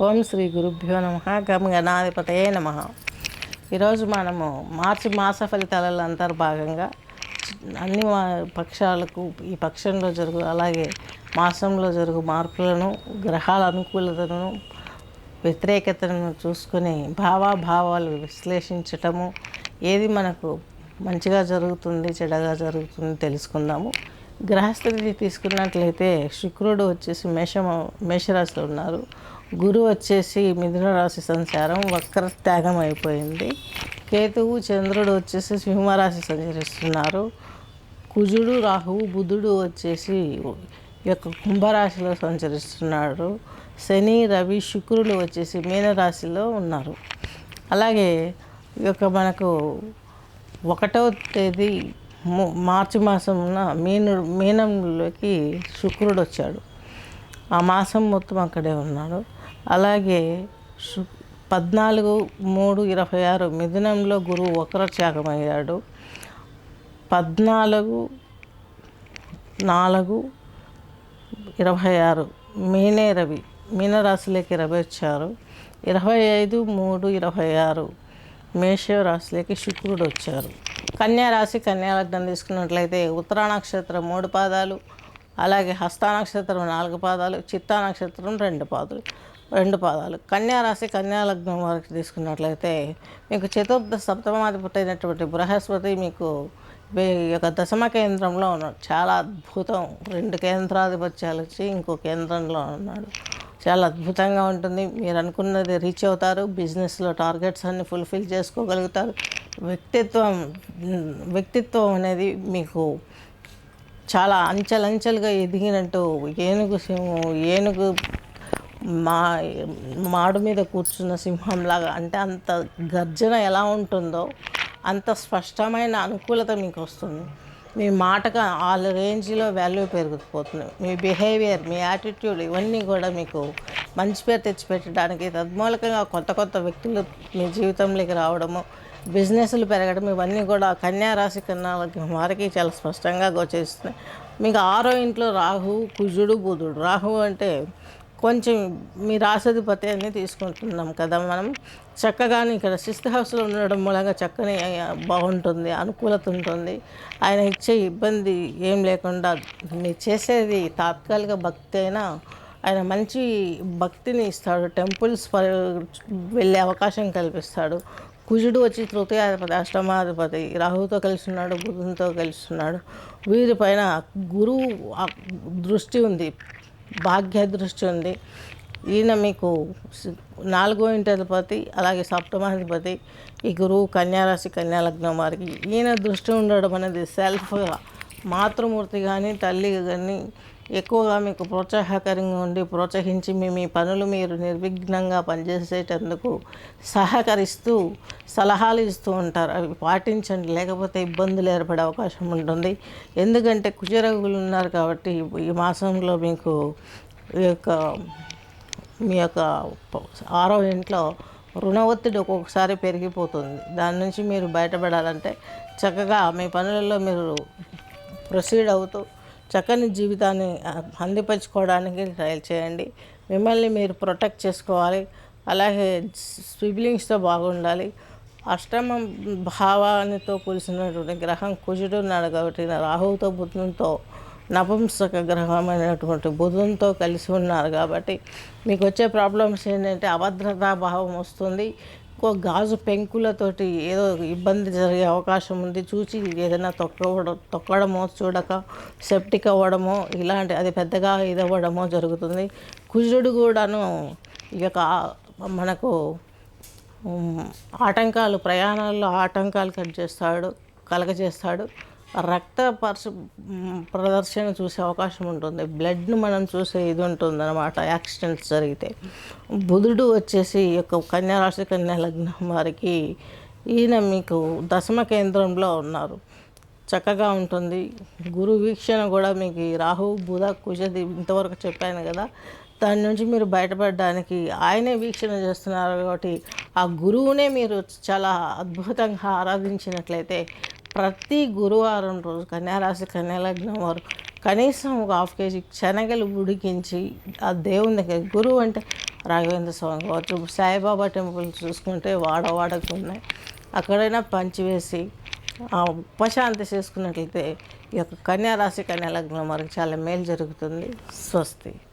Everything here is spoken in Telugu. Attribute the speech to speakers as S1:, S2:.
S1: ఓం శ్రీ గురుభ్యో నమ గం గణాధిపతయే నమ. ఈరోజు మనము మార్చి మాస ఫలితాలలో అంతర్భాగంగా అన్ని పక్షాలకు ఈ పక్షంలో జరుగు అలాగే మాసంలో జరుగు మార్పులను, గ్రహాల అనుకూలతను, వ్యతిరేకతను చూసుకొని భావాలు విశ్లేషించటము, ఏది మనకు మంచిగా జరుగుతుంది చెడగా జరుగుతుంది తెలుసుకుందాము. గ్రహస్థితి తీసుకున్నట్లయితే శుక్రుడు వచ్చేసి మేషరాశిలో ఉన్నారు. గురువు వచ్చేసి మిథున రాశి సంచారం వక్రత్యాగం అయిపోయింది. కేతువు చంద్రుడు వచ్చేసి సింహరాశి సంచరిస్తున్నారు. కుజుడు రాహువు బుధుడు వచ్చేసి ఈ యొక్క కుంభరాశిలో సంచరిస్తున్నాడు. శని రవి శుక్రుడు వచ్చేసి మీనరాశిలో ఉన్నారు. అలాగే ఈ యొక్క మనకు 1వ తేదీ మార్చి మాసమున మీనంలోకి శుక్రుడు వచ్చాడు. ఆ మాసం మొత్తం అక్కడే ఉన్నాడు. అలాగే 14/3/26 మిథునంలో గురువు వక్రత్యాగమయ్యాడు. 14/4/26 రవి మీనరాశిలోకి రవి వచ్చారు. 25/3/26 మేషరాశిలోకి శుక్రుడు వచ్చారు. కన్యారాశి కన్యాలగ్నం తీసుకున్నట్లయితే ఉత్తరా నక్షత్రం 3 పాదాలు, అలాగే హస్త నక్షత్రం 4 పాదాలు, చిత్తా నక్షత్రం 2 పాదాలు. కన్యారాశి కన్యాలగ్నం వారికి తీసుకున్నట్లయితే మీకు చతుర్థ సప్తమాధిపతి అయినటువంటి బృహస్పతి మీకు ఈ యొక్క దశమ కేంద్రంలో ఉన్నాడు. చాలా అద్భుతం. 2 కేంద్రాధిపత్యాలు వచ్చి ఇంకో కేంద్రంలో ఉన్నాడు. చాలా అద్భుతంగా ఉంటుంది. మీరు అనుకున్నది రీచ్ అవుతారు. బిజినెస్లో టార్గెట్స్ అన్ని ఫుల్ఫిల్ చేసుకోగలుగుతారు. వ్యక్తిత్వం అనేది మీకు చాలా అంచెలంచెలుగా ఎదిగినట్టు ఏనుగు మాడు మీద కూర్చున్న సింహంలాగా, అంటే అంత గర్జన ఎలా ఉంటుందో అంత స్పష్టమైన అనుకూలత మీకు వస్తుంది. మీ మాటకు ఆ రేంజ్లో వాల్యూ పెరిగిపోతుంది. మీ బిహేవియర్, మీ యాటిట్యూడ్ ఇవన్నీ కూడా మీకు మంచి పేరు తెచ్చిపెట్టడానికి, తద్మూలకంగా కొత్త వ్యక్తులు మీ జీవితంలోకి రావడము, బిజినెస్లు పెరగడం, ఇవన్నీ కూడా కన్యారాశి కన్నా వారికి చాలా స్పష్టంగా గోచరిస్తున్నాయి. మీకు 6వ ఇంట్లో రాహు కుజుడు బుధుడు. రాహు అంటే కొంచెం మీ రాశాధిపతి అని తీసుకుంటున్నాం కదా మనం. చక్కగా ఇక్కడ 6th హౌస్లో ఉండడం మూలంగా చక్కని బాగుంటుంది, అనుకూలత ఉంటుంది. ఆయన ఇచ్చే ఇబ్బంది ఏం లేకుండా మీరు చేసేది తాత్కాలిక భక్తి అయినా ఆయన మంచి భక్తిని ఇస్తాడు. టెంపుల్స్ వెళ్ళే అవకాశం కల్పిస్తాడు. కుజుడు వచ్చి తృతీయాధిపతి, అష్టమాధిపతి, రాహుతో కలిసి ఉన్నాడు, బుధునితో కలిసి ఉన్నాడు. వీరిపైన గురువు దృష్టి ఉంది, భాగ్య దృష్టి ఉంది. ఈయన మీకు 4వ ఇంటాధిపతి, అలాగే సప్తమాధిపతి. ఈ గురువు కన్యారాశి కన్యాలగ్నం వారికి ఈయన దృష్టి ఉండడం అనేది సెల్ఫ్గా మాతృమూర్తి కానీ తల్లి కానీ ఎక్కువగా మీకు ప్రోత్సాహకరంగా ఉండి ప్రోత్సహించి మీ పనులు మీరు నిర్విఘ్నంగా పనిచేసేటందుకు సహకరిస్తూ సలహాలు ఇస్తూ ఉంటారు. అవి పాటించండి, లేకపోతే ఇబ్బందులు ఏర్పడే అవకాశం ఉంటుంది. ఎందుకంటే కుజరగులు ఉన్నారు కాబట్టి ఈ మాసంలో మీకు మీ యొక్క 6వ ఇంట్లో రుణ ఒత్తిడి ఒక్కొక్కసారి పెరిగిపోతుంది. దాని నుంచి మీరు బయటపడాలంటే చక్కగా మీ పనులలో మీరు ప్రొసీడ్ అవుతూ చక్కని జీవితాన్ని అందిపరచుకోవడానికి ట్రై చేయండి. మిమ్మల్ని మీరు ప్రొటెక్ట్ చేసుకోవాలి. అలాగే సిబ్లింగ్స్తో బాగుండాలి. అష్టమ భావానితో కూర్చున్నటువంటి గ్రహం కుజుడు ఉన్నాడు కాబట్టి రాహువుతో బుధునితో నపుంసక గ్రహమైనటువంటి బుధునితో కలిసి ఉన్నారు కాబట్టి మీకు వచ్చే ప్రాబ్లమ్స్ ఏంటంటే అభద్రతా భావం వస్తుంది. గాజు పెంకులతోటి ఏదో ఇబ్బంది జరిగే అవకాశం ఉంది. చూసి ఏదైనా తొక్కడమో చూడక సెప్టిక్ అవ్వడమో ఇలాంటి అది పెద్దగా ఇదవ్వడమో జరుగుతుంది. కుజుడు కూడాను ఈ యొక్క మనకు ఆటంకాలు, ప్రయాణాల్లో ఆటంకాలు కలగజేస్తాడు. రక్త ప్రదర్శన చూసే అవకాశం ఉంటుంది. బ్లడ్ను మనం చూసే ఇది ఉంటుంది అన్నమాట యాక్సిడెంట్స్ జరిగితే. బుధుడు వచ్చేసి ఈ యొక్క కన్యారాశి కన్యాలగ్నం వారికి ఈయన మీకు దశమ కేంద్రంలో ఉన్నారు. చక్కగా ఉంటుంది. గురు వీక్షణ కూడా మీకు రాహు బుధ కుజది ఇంతవరకు చెప్పాను కదా, దాని నుంచి మీరు బయటపడడానికి ఆయనే వీక్షణ చేస్తున్నారు కాబట్టి ఆ గురువునే మీరు చాలా అద్భుతంగా ఆరాధించినట్లయితే ప్రతి గురువారం రోజు కన్యారాశి కన్యాలగ్నం వారు కనీసం ఒక హాఫ్ కేజీ శనగలు ఉడికించి ఆ దేవుని దగ్గర, గురువు అంటే రాఘవేంద్ర స్వామి కావచ్చు, సాయిబాబా టెంపుల్ చూసుకుంటే వాడవాడకు ఉన్నాయి, అక్కడైనా పంచివేసి ఉపశాంతి చేసుకున్నట్లయితే ఈ యొక్క కన్యారాశి కన్యాలగ్నం వారికి చాలా మేలు జరుగుతుంది. స్వస్తి.